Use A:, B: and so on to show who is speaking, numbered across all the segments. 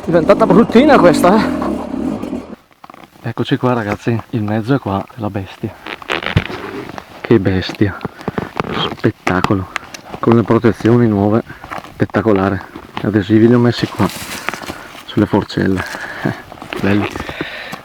A: Diventata bruttina questa, eh? Eccoci qua ragazzi, il mezzo è qua, la bestia. Che bestia, spettacolo, con le protezioni nuove, spettacolare. Gli adesivi li ho messi qua, sulle forcelle, belli.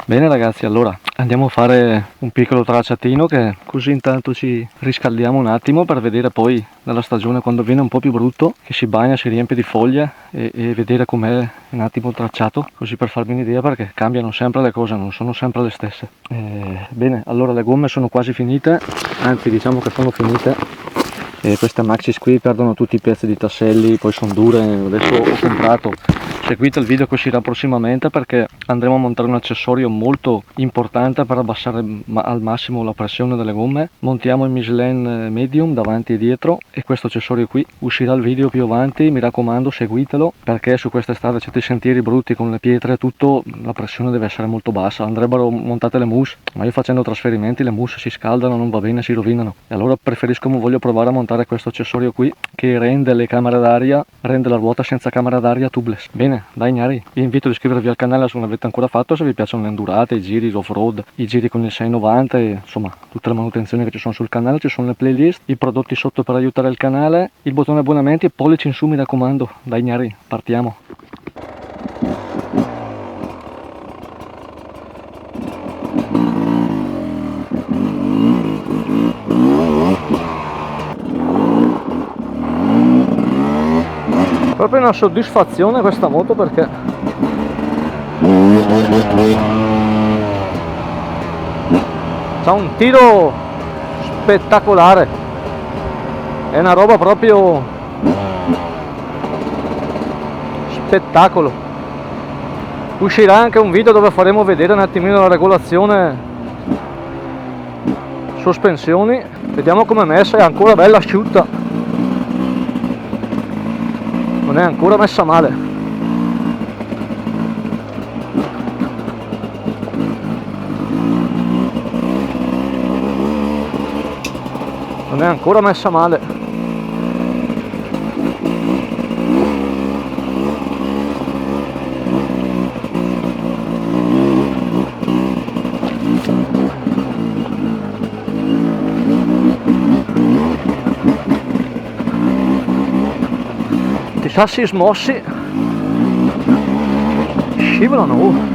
A: Bene ragazzi, allora andiamo a fare un piccolo tracciatino, che così intanto ci riscaldiamo un attimo per vedere poi dalla stagione, quando viene un po' più brutto, che si bagna, si riempie di foglie, e vedere com'è un attimo il tracciato, così per farvi un'idea, perché cambiano sempre le cose, non sono sempre le stesse. Bene, allora le gomme sono quasi finite, anzi diciamo che sono finite. Queste Maxxis qui perdono tutti i pezzi di tasselli, poi sono dure. Adesso ho comprato, seguite il video che uscirà prossimamente, perché andremo a montare un accessorio molto importante per abbassare al massimo la pressione delle gomme. Montiamo il Michelin Medium davanti e dietro, e questo accessorio qui uscirà il video più avanti, mi raccomando seguitelo, perché su queste strade certi sentieri brutti con le pietre e tutto, la pressione deve essere molto bassa. Andrebbero montate le mousse, ma io facendo trasferimenti le mousse si scaldano, non va bene, si rovinano, e allora voglio provare a montare questo accessorio qui, che rende le camere d'aria, rende la ruota senza camera d'aria tubeless. Bene, dai gnari, vi invito ad iscrivervi al canale se non l'avete ancora fatto, se vi piacciono le endurate, i giri, l'off-road, i giri con il 690 e insomma tutte le manutenzioni che ci sono sul canale. Ci sono le playlist, i prodotti sotto per aiutare il canale, il bottone abbonamenti e pollici in su, mi raccomando. Dai gnari, partiamo. Proprio una soddisfazione questa moto, perché c'ha un tiro spettacolare, è una roba proprio spettacolo. Uscirà anche un video dove faremo vedere un attimino la regolazione sospensioni, vediamo com'è messa. È ancora bella asciutta, non è ancora messa male. Non è ancora messa male. I sassi smossi scivolano.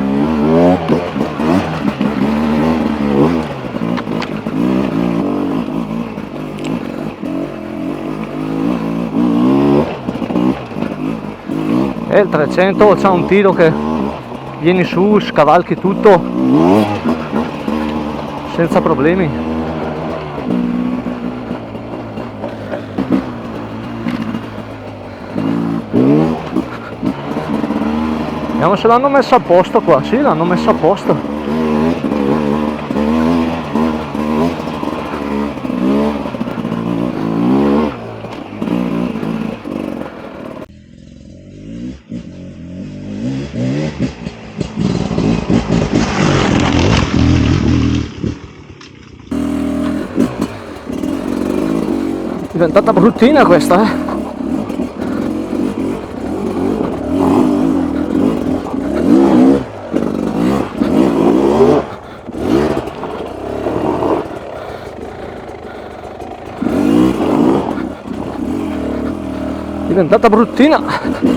A: E il 300 c'ha un tiro che vieni su, scavalchi tutto senza problemi. Vediamo se l'hanno messa a posto qua. Sì, l'hanno messa a posto. Diventata bruttina questa, eh? Diventata bruttina.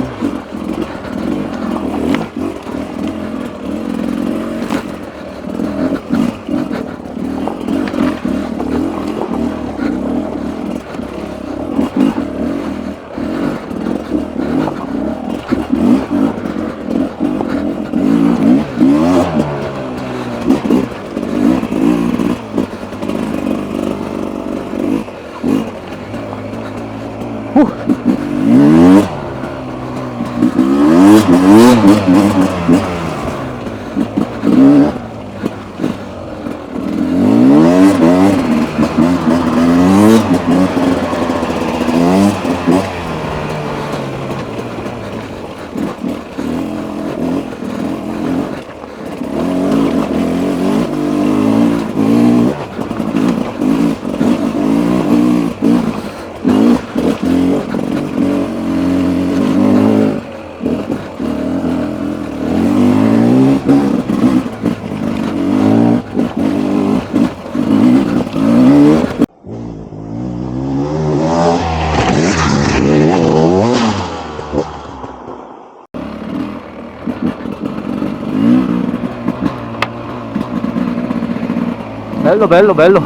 A: Bello, bello, bello.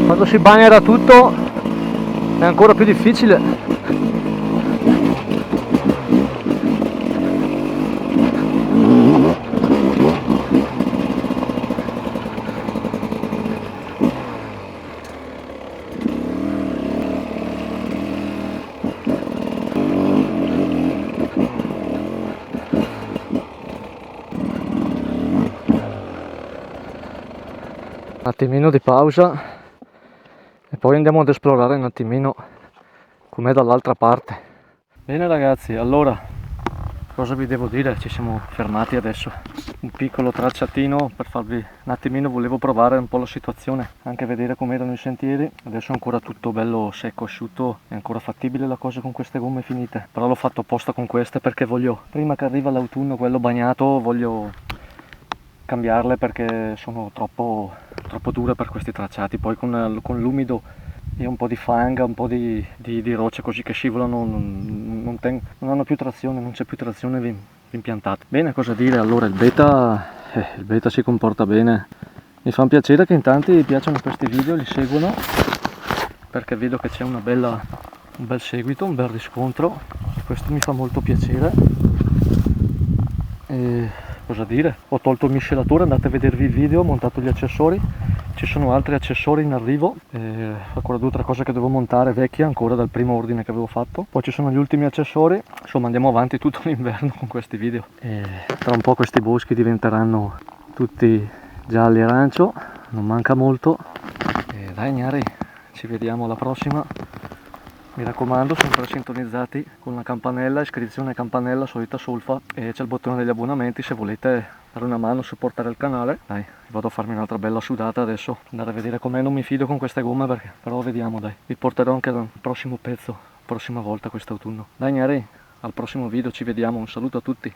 A: Quando si bagnerà tutto è ancora più difficile. Un attimino di pausa e poi andiamo ad esplorare un attimino com'è dall'altra parte. Bene ragazzi, allora cosa vi devo dire? Ci siamo fermati adesso, un piccolo tracciatino per farvi un attimino, volevo provare un po' la situazione, anche vedere com'erano i sentieri. Adesso è ancora tutto bello secco, asciutto, è ancora fattibile la cosa con queste gomme finite, però l'ho fatto apposta con queste perché voglio, prima che arriva l'autunno quello bagnato, voglio cambiarle perché sono troppo dure per questi tracciati. Poi con l'umido e un po' di fanga, un po' di rocce così che scivolano, non hanno più trazione, non c'è più trazione impiantata. Bene, cosa dire? Allora il beta si comporta bene, mi fa piacere che in tanti piacciono questi video, li seguono perché vedo che c'è un bel seguito, un bel riscontro, questo mi fa molto piacere. E cosa dire? Ho tolto il miscelatore, andate a vedervi il video, ho montato gli accessori, ci sono altri accessori in arrivo, ancora 2 o 3 cose che devo montare vecchie ancora dal primo ordine che avevo fatto, poi ci sono gli ultimi accessori, insomma andiamo avanti tutto l'inverno con questi video e tra un po' questi boschi diventeranno tutti gialli e arancio, non manca molto e dai gnari, ci vediamo alla prossima. Mi raccomando, sempre sintonizzati con la campanella, iscrizione campanella, solita solfa, e c'è il bottone degli abbonamenti se volete dare una mano, supportare il canale. Dai, vado a farmi un'altra bella sudata adesso, andare a vedere com'è, non mi fido con queste gomme perché, però vediamo dai, vi porterò anche al prossimo pezzo, prossima volta quest'autunno. Dai gnari, al prossimo video ci vediamo, un saluto a tutti.